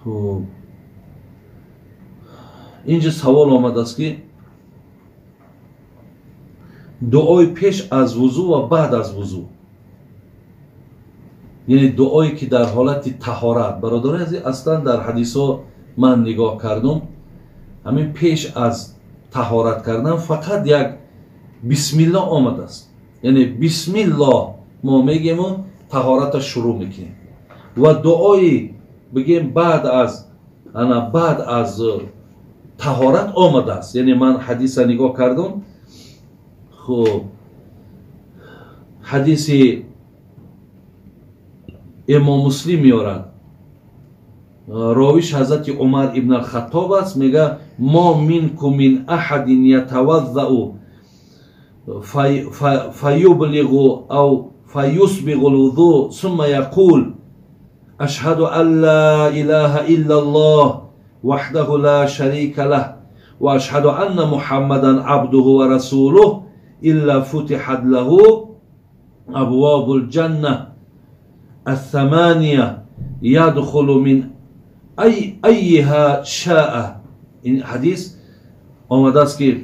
خوب اینجا سوال آمده است که دعای پیش از وضو و بعد از وضو، یعنی دعایی که در حالت طهارت. برادران عزیز، اصلا در حدیث ها من نگاه کردم، همین پیش از طهارت کردن فقط یک بسم الله آمده است. یعنی بسم الله ما میگیم و طهارت شروع میکنیم و دعای بگیم بعد از طهارت آمده است. یعنی من حدیث نگاه کردم، خب حدیث امام مسلم میارد، راویش حضرت عمر ابن الخطاب است، میگه ما منکم من احد یتوضأ فیبلغ او فیسبغ الوضوء ثم یقول اشهد ان لا اله الا الله وحده لا شريك له واشهد ان محمدا عبده ورسوله الا فتحت له ابواب الجنه الثمانيه يدخل من ایها شاء. این حدیث آمده است که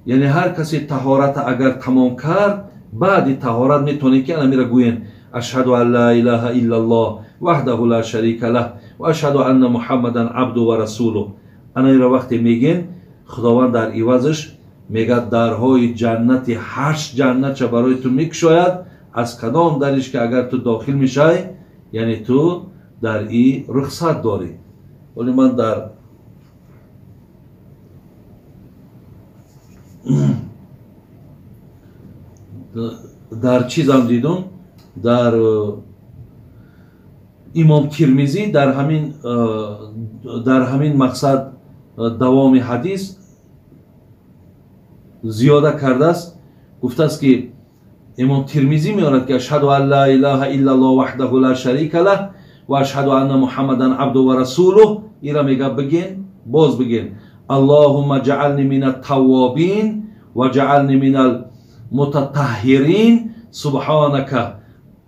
یعنی هر کسی طهارت اگر تمام کرد، بعد طهارت میتونه که امیره گوین اشهد ان لا اله الا الله وحده لا شریک له و اشهد ان محمدا عبده و رسوله. انا وقتی میگین خداوند در عوضش میگه درهای جنت 8 جنت چه برای تو میکشاید، از کدام درش که اگر تو داخل میشای یعنی تو در این رخصت داری. ولی من در چیزم دیدم، در امام ترمذی در همین مقصد دوام حدیث زیاده کرده است. گفته است که امام ترمذی میارد که اشهد ان لا اله الا الله وحده لا شریک له و اشهد ان محمدا عبده و رسوله. ایرا میگه بگین، باز بگین اللهم جعلنی من التوابین و جعلنی من المتطهرین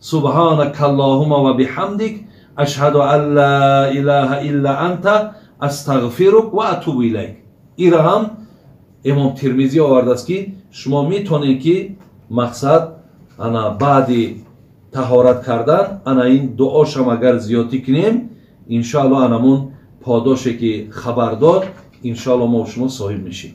سبحانك اللهم و بحمدك اشهد ان لا اله الا انت استغفرك و اتوب الیک. ایرا هم امام ترمذی آورده است که شما میتونید که مقصد انا بعد طهارت کردن انا این دعاشم اگر زیادی کنیم انشاءالله انمون پاداشی که خبر داد انشاءالله ما و شما صاحب میشیم.